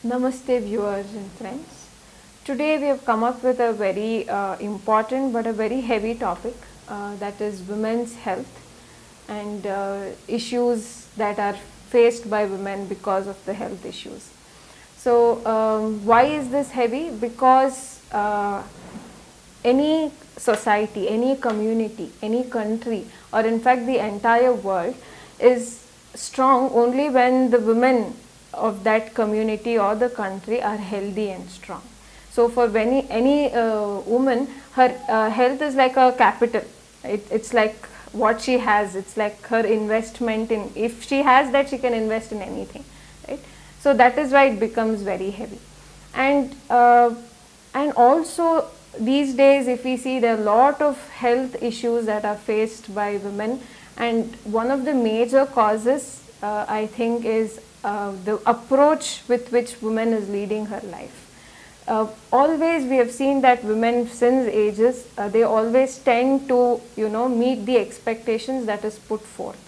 Namaste viewers and friends. Today we have come up with a very important but a very heavy topic, that is women's health and issues that are faced by women because of the health issues. So why is this heavy? Because any society, any community, any country, or in fact the entire world is strong only when the women of that community or the country are healthy and strong. So for any woman, her health is like a capital. It's like what she has. It's like her investment in. If she has that, she can invest in anything, right? So that is why it becomes very heavy, and also these days, if we see, there are a lot of health issues that are faced by women, and one of the major causes, I think, is the approach with which woman is leading her life. Always we have seen that women since ages, they always tend to meet the expectations that is put forth,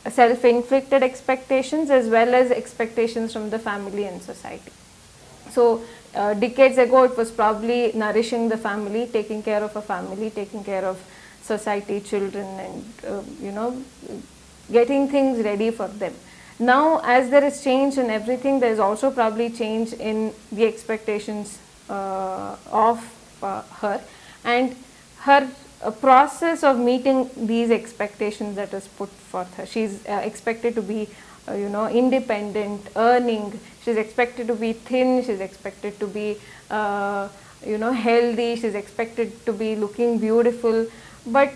self-inflicted expectations as well as expectations from the family and society. So decades ago it was probably nourishing the family, taking care of a family, taking care of society, children, and getting things ready for them. Now as there is change in everything, there is also probably change in the expectations of her, and her process of meeting these expectations that is put forth her. She is expected to be independent, earning. She is expected to be thin. She is expected to be healthy. She is expected to be looking beautiful. But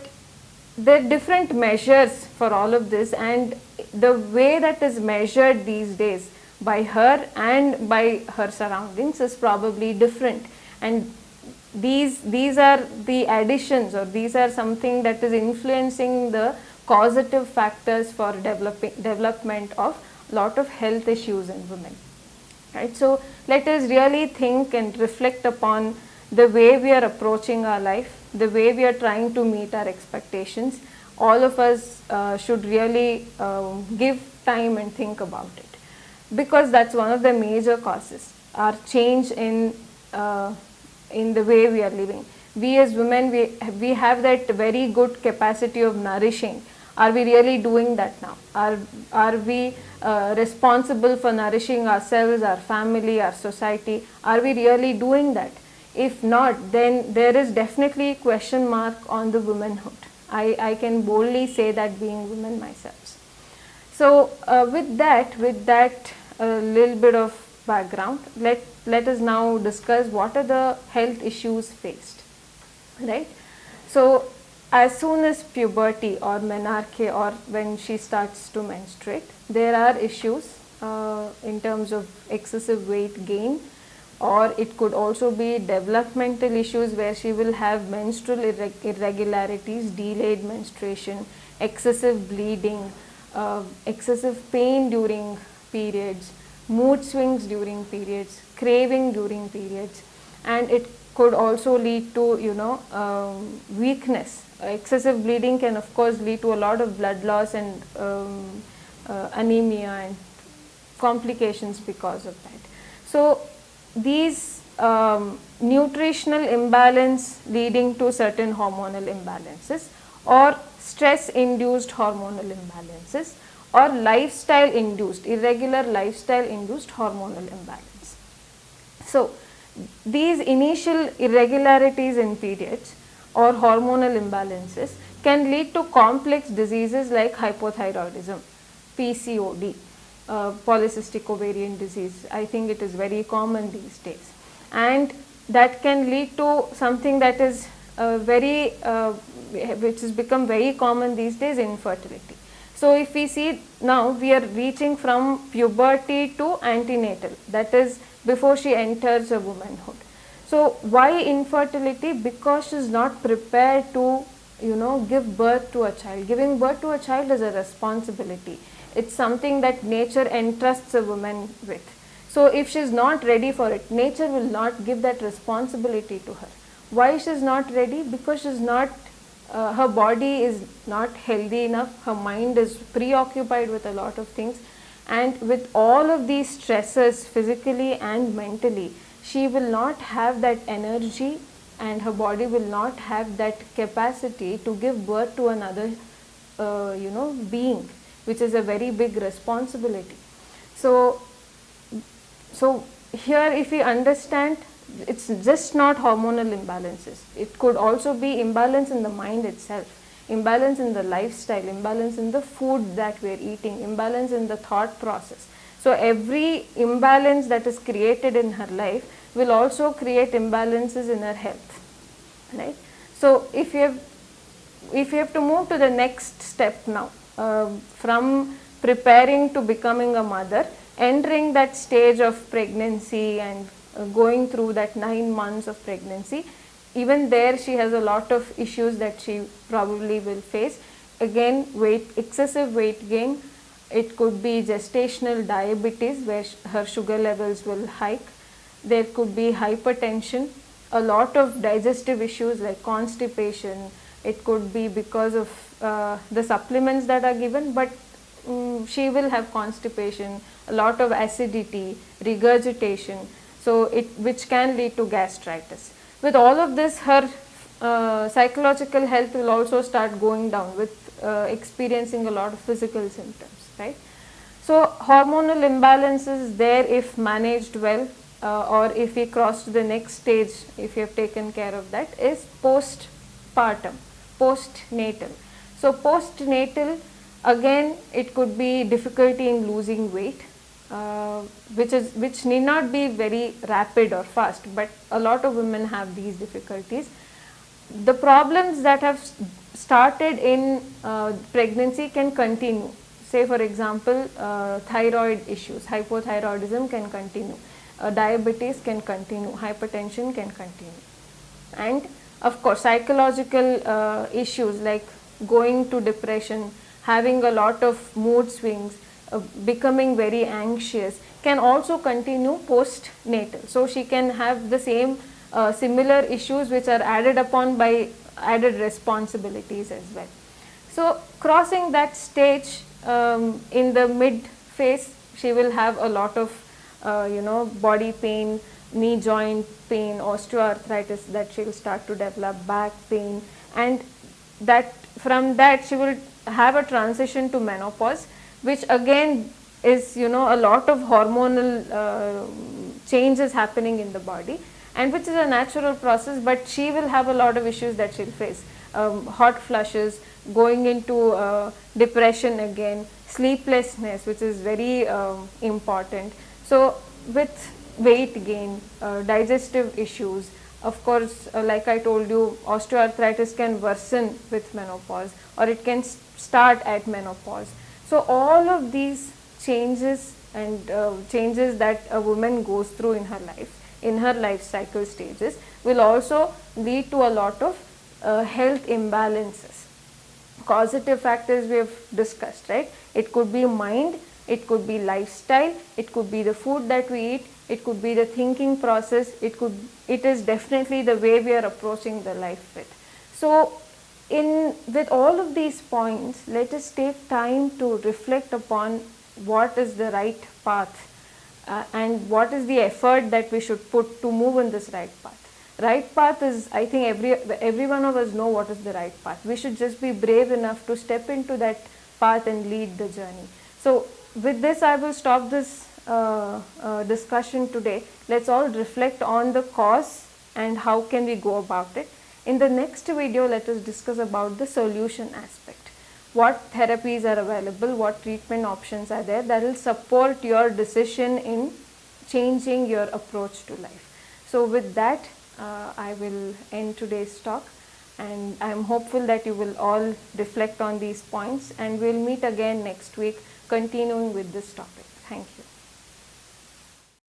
there are different measures for all of this, and the way that is measured these days by her and by her surroundings is probably different. And these are the additions, or these are something that is influencing the causative factors for development of lot of health issues in women, right? So let us really think and reflect upon the way we are approaching our life, the way we are trying to meet our expectations. All of us should really give time and think about it, because that's one of the major causes, our change in the way we are living. We as women, we have that very good capacity of nourishing. Are we really doing that now? Are we responsible for nourishing ourselves, our family, our society? Are we really doing that? If not, then there is definitely a question mark on the womanhood. I can boldly say that, being woman myself. So with that little bit of background, let us now discuss what are the health issues faced, right? So as soon as puberty or menarche, or when she starts to menstruate, there are issues in terms of excessive weight gain, or it could also be developmental issues where she will have menstrual irregularities, delayed menstruation, excessive bleeding, excessive pain during periods, mood swings during periods, craving during periods, and it could also lead to weakness. Excessive bleeding can of course lead to a lot of blood loss and anemia and complications because of that. So these nutritional imbalance leading to certain hormonal imbalances, or stress induced hormonal imbalances, or lifestyle induced, irregular lifestyle induced hormonal imbalance. So these initial irregularities in periods or hormonal imbalances can lead to complex diseases like hypothyroidism, PCOD, polycystic ovarian disease. I think it is very common these days, and that can lead to something that is which has become very common these days, infertility. So if we see now, we are reaching from puberty to antenatal, that is before she enters a womanhood. So why infertility? Because she is not prepared to give birth to a child. Giving birth to a child is a responsibility. It's something that nature entrusts a woman with. So if she is not ready for it, nature will not give that responsibility to her. Why she is not ready? Because she is not her body is not healthy enough, her mind is preoccupied with a lot of things, And with all of these stresses, physically and mentally, she will not have that energy, and her body will not have that capacity to give birth to another being, which is a very big responsibility. So here, if we understand, it's just not hormonal imbalances. It could also be imbalance in the mind itself, imbalance in the lifestyle, imbalance in the food that we are eating, imbalance in the thought process. So every imbalance that is created in her life will also create imbalances in her health, right? So if you have to move to the next step now, from preparing to becoming a mother, entering that stage of pregnancy and going through that 9 months of pregnancy, even there she has a lot of issues that she probably will face. Again, excessive weight gain. It could be gestational diabetes where her sugar levels will hike. There could be hypertension, a lot of digestive issues like constipation. It could be because of the supplements that are given, but she will have constipation, a lot of acidity, regurgitation, which can lead to gastritis. With all of this, her psychological health will also start going down with experiencing a lot of physical symptoms, right? So hormonal imbalances there, if managed well, or if we cross to the next stage, if you have taken care of that, is postpartum, postnatal. So postnatal, again, it could be difficulty in losing weight, which need not be very rapid or fast, but a lot of women have these difficulties. The problems that have started in pregnancy can continue. Say for example, thyroid issues, hypothyroidism can continue, diabetes can continue, hypertension can continue, and of course psychological issues like going to depression, having a lot of mood swings, becoming very anxious can also continue postnatal. So she can have the same similar issues which are added upon by added responsibilities as well. So crossing that stage, in the mid phase, she will have a lot of body pain, knee joint pain, osteoarthritis that she will start to develop, back pain, and that from that she will have a transition to menopause, which again is a lot of hormonal changes happening in the body, and which is a natural process, but she will have a lot of issues that she'll face, hot flushes, going into depression again, sleeplessness, which is very important. So with weight gain, digestive issues, of course, like I told you, osteoarthritis can worsen with menopause, or it can start at menopause. So all of these changes and changes that a woman goes through in her life, in her life cycle stages, will also lead to a lot of health imbalances. Causative factors we have discussed, right? It could be mind, it could be lifestyle, it could be the food that we eat, it could be the thinking process, it is definitely the way we are approaching the life with. So with all of these points, let us take time to reflect upon what is the right path, and what is the effort that we should put to move in this right path. Right path is, I think every one of us know what is the right path. We should just be brave enough to step into that path and lead the journey. So with this, I will stop this discussion today. Let's all reflect on the cause and how can we go about it. In the next video, let us discuss about the solution aspect. What therapies are available, what treatment options are there that will support your decision in changing your approach to life. So with that, I will end today's talk, and I am hopeful that you will all reflect on these points, and we will meet again next week continuing with this topic. Thank you.